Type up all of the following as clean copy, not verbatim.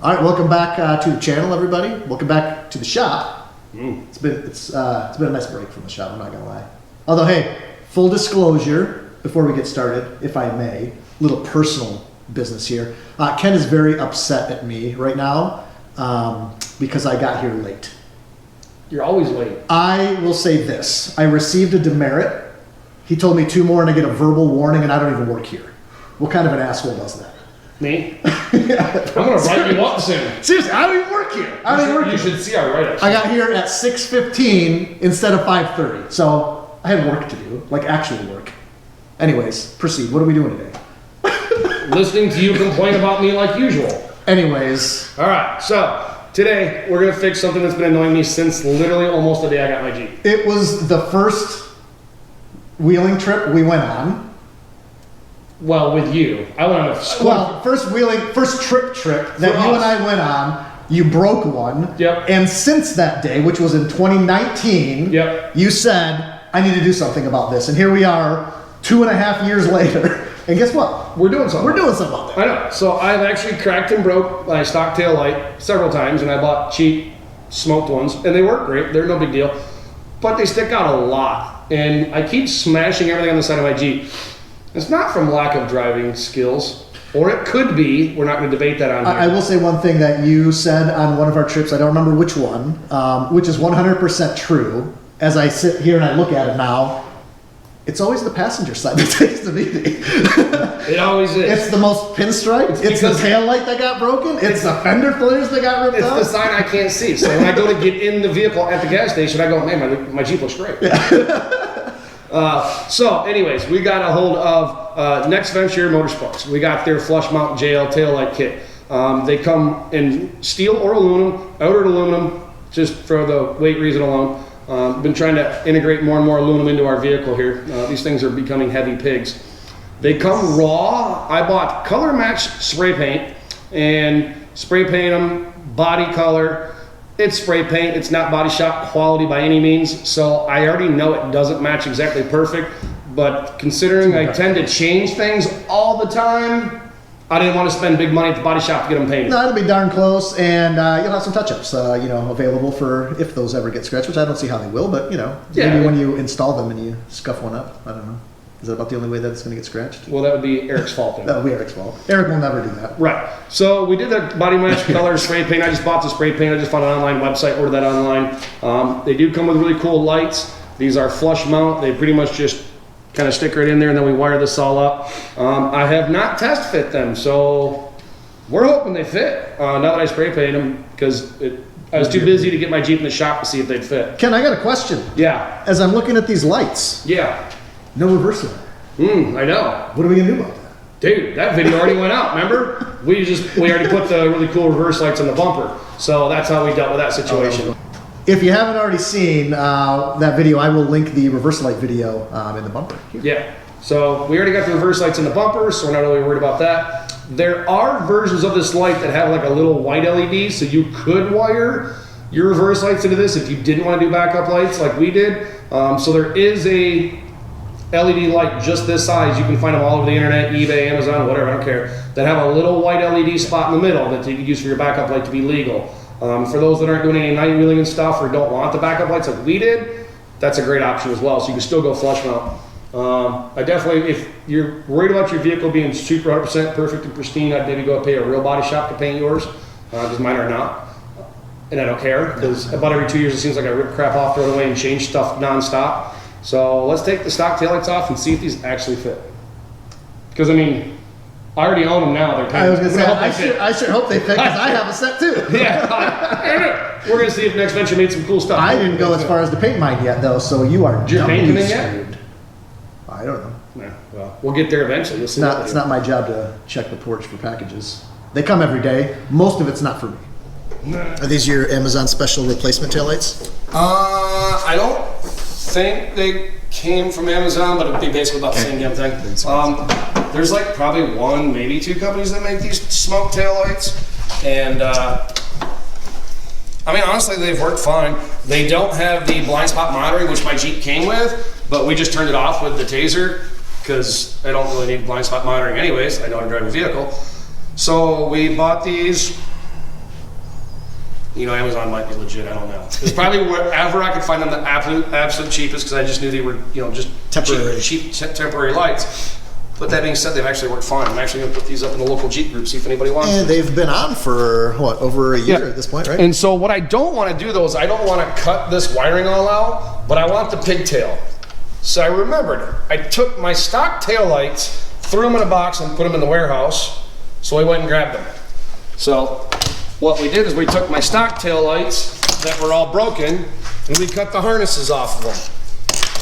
All right, welcome back to the channel, everybody. Welcome back to the shop. It's been a nice break from the shop. I'm not gonna lie. Although, hey, full disclosure before we get started, if I may, little personal business here. Ken is very upset at me right now because I got here late. You're always late. I will say this: I received a demerit. He told me 2 more, and I get a verbal warning, and I don't even work here. What kind of an asshole does that? Me? Yeah, I'm gonna write you up soon. Seriously, I don't even work here. You should see our write-ups. I got here at 6:15 instead of 5:30, so I had work to do, like actual work. Anyways, proceed. What are we doing today? Listening to you complain about me like usual. Anyways. All right, so today we're gonna fix something that's been annoying me since literally almost the day I got my Jeep. It was the first wheeling trip we went on. Well, with you. I went on a school. Well, first trip that you and I went on, you broke one. Yep. And since that day, which was in 2019, yep, you said, I need to do something about this. And here we are 2.5 years later. And guess what? We're doing something. We're doing something about that. I know. So I've actually cracked and broke my stock tail light several times, and I bought cheap smoked ones, and they work great. They're no big deal. But they stick out a lot. And I keep smashing everything on the side of my Jeep. It's not from lack of driving skills, or it could be. We're not going to debate that on here. I will say one thing that you said on one of our trips, I don't remember which one, which is 100% true. As I sit here and I look at it now, it's always the passenger side that takes the beating. It always is. It's the most pinstripe. It's the tail light that got broken. It's the fender flares that got ripped off. It's the sign I can't see. So when I go to get in the vehicle at the gas station, I go, man, my Jeep looks great. Yeah. So anyways, we got a hold of Next Venture Motorsports. We got their flush mount JL taillight kit. They come in steel or aluminum, outer aluminum, just for the weight reason alone. Been trying to integrate more and more aluminum into our vehicle here. These things are becoming heavy pigs. They come raw. I bought color match spray paint and spray paint them, body color. It's spray paint, it's not body shop quality by any means, so I already know it doesn't match exactly perfect, but considering I tend to change things all the time, I didn't want to spend big money at the body shop to get them painted. No, it'll be darn close, and you'll have some touch-ups, available for if those ever get scratched, which I don't see how they will, but maybe when you install them and you scuff one up, I don't know. Is that about the only way that it's going to get scratched? Well, that would be Eric's fault. That would be Eric's fault. Eric will never do that. Right. So we did the body match color spray paint. I just bought the spray paint. I just found an online website, ordered that online. They do come with really cool lights. These are flush mount. They pretty much just kind of stick right in there, and then we wire this all up. I have not test fit them, so we're hoping they fit. Now that I spray paint them, because I was too busy to get my Jeep in the shop to see if they'd fit. Ken, I got a question. Yeah. As I'm looking at these lights. Yeah. No reverse light. I know. What are we gonna do about that? Dude, that video already went out, remember? We already put the really cool reverse lights on the bumper. So that's how we dealt with that situation. If you haven't already seen that video, I will link the reverse light video in the bumper. Yeah. So we already got the reverse lights in the bumper, so we're not really worried about that. There are versions of this light that have like a little white LED, so you could wire your reverse lights into this if you didn't want to do backup lights like we did. So there is a LED light just this size. You can find them all over the internet, eBay, Amazon, whatever, I don't care, that have a little white LED spot in the middle that you can use for your backup light to be legal. For those that aren't doing any night wheeling and stuff or don't want the backup lights like we did, that's a great option as well. So you can still go flush mount. I definitely, if you're worried about your vehicle being super 100% perfect and pristine, I'd maybe go pay a real body shop to paint yours, because mine are not. And I don't care, because about every 2 years it seems like I rip crap off, throw it away, and change stuff nonstop. So let's take the stock taillights off and see if these actually fit. Because I mean, I already own them now. They're painted. I was going to say, I sure hope they fit, because I have a set too. Yeah, we're going to see if Next Venture made some cool stuff. I didn't go as far as to paint mine yet, though, so you are painting them yet? I don't know. Yeah, well, we'll get there eventually. It's not my job to check the porch for packages. They come every day. Most of it's not for me. Are these your Amazon special replacement taillights? I don't think they came from Amazon, but it'd be basically about the same damn thing. There's like probably 1, maybe 2 companies that make these smoke taillights, and I mean, honestly, they've worked fine. They don't have the blind spot monitoring, which my Jeep came with, but we just turned it off with the taser because I don't really need blind spot monitoring anyways. I know how to drive a vehicle. So we bought these Amazon might be legit. I don't know. It's probably wherever I could find them the absolute cheapest because I just knew they were, just cheap temporary lights. But that being said, they've actually worked fine. I'm actually going to put these up in the local Jeep group, see if anybody wants them. And they've been on for, over a year at this point, right? And so what I don't want to do, though, is I don't want to cut this wiring all out, but I want the pigtail. So I remembered, I took my stock tail lights, threw them in a box, and put them in the warehouse. So I went and grabbed them. So what we did is we took my stock tail lights that were all broken, and we cut the harnesses off of them.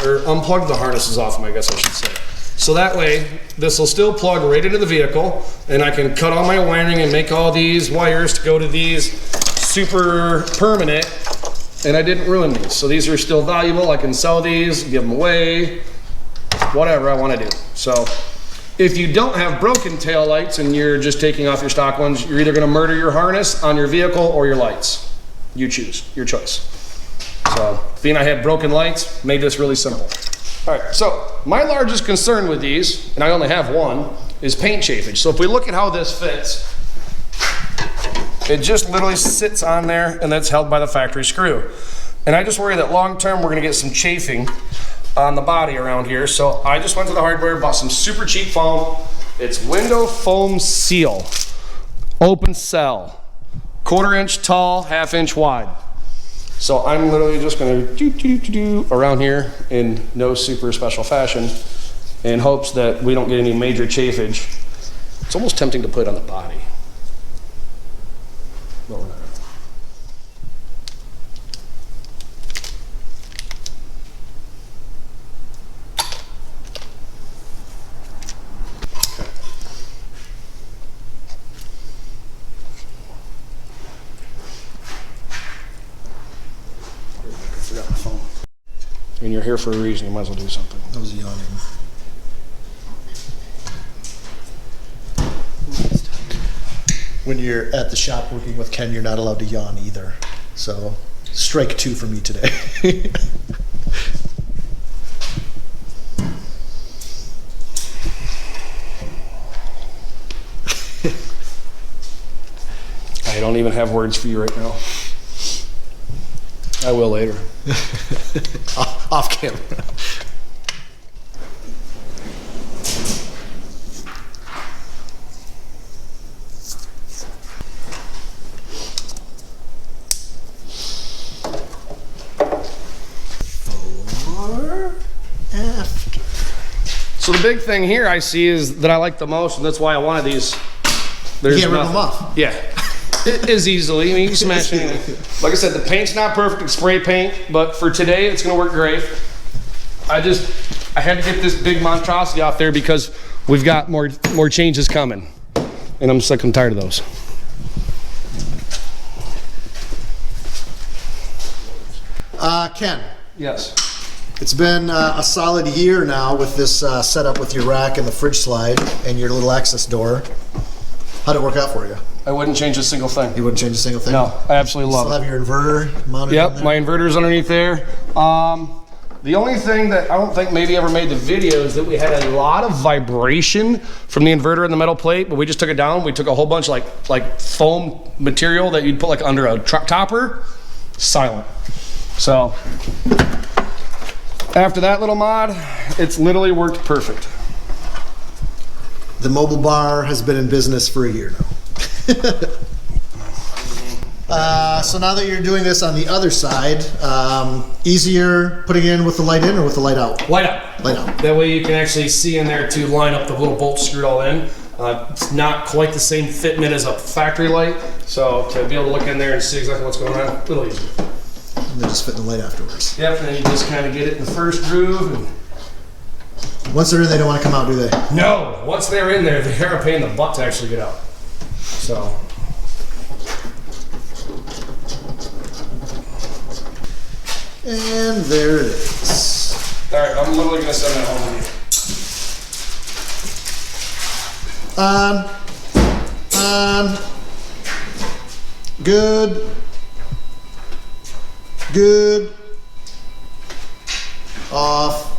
Or unplugged the harnesses off them, I guess I should say. So that way, this will still plug right into the vehicle, and I can cut all my wiring and make all these wires to go to these super permanent, and I didn't ruin these. So these are still valuable. I can sell these, give them away, whatever I want to do. So if you don't have broken tail lights and you're just taking off your stock ones, you're either going to murder your harness on your vehicle or your lights. You choose, your choice. So being I had broken lights, made this really simple. All right, so my largest concern with these, and I only have one, is paint chafage. So if we look at how this fits, it just literally sits on there and that's held by the factory screw. And I just worry that long term we're gonna get some chafing on the body around here. So I just went to the hardware, bought some super cheap foam. It's window foam seal, open cell, 1/4 inch tall, 1/2 inch wide. So I'm literally just gonna do around here in no super special fashion in hopes that we don't get any major chafage. It's almost tempting to put it on the body, but we're not. And you're here for a reason, you might as well do something. I was yawning. When you're at the shop working with Ken, you're not allowed to yawn either. So, strike 2 for me today. I don't even have words for you right now. I will later. Off camera. After. So the big thing here I see is that I like the most, and that's why I wanted these. There's You can't rip them off. Yeah. It is easily. I mean, you can smash anything. Like I said, the paint's not perfect. It's spray paint, but for today, it's going to work great. I had to get this big monstrosity off there because we've got more changes coming, and I'm sick and tired of those. Ken. Yes. It's been a solid year now with this setup with your rack and the fridge slide and your little access door. How'd it work out for you? I wouldn't change a single thing. You wouldn't change a single thing? No, I absolutely love it. Still have your inverter mounted in Yep, there? my inverter's underneath there. The only thing that I don't think maybe ever made the video is that we had a lot of vibration from the inverter and the metal plate, but we just took it down. We took a whole bunch of like foam material that you'd put like under a truck topper. Silent. So after that little mod, it's literally worked perfect. The mobile bar has been in business for a year now. So now that you're doing this on the other side, easier putting it in with the light in or with the light out? Light out. Light out. That way you can actually see in there to line up the little bolts screwed all in. It's not quite the same fitment as a factory light, so to be able to look in there and see exactly what's going on, a little easier. And then just fit in the light afterwards. Yep, and then you just kind of get it in the first groove. And once they're in, they don't want to come out, do they? no, once they're in there, they're a pain in the butt to actually get out. So. And there it is. All right, I'm literally going to send that home with you. On. Good. Good. Off.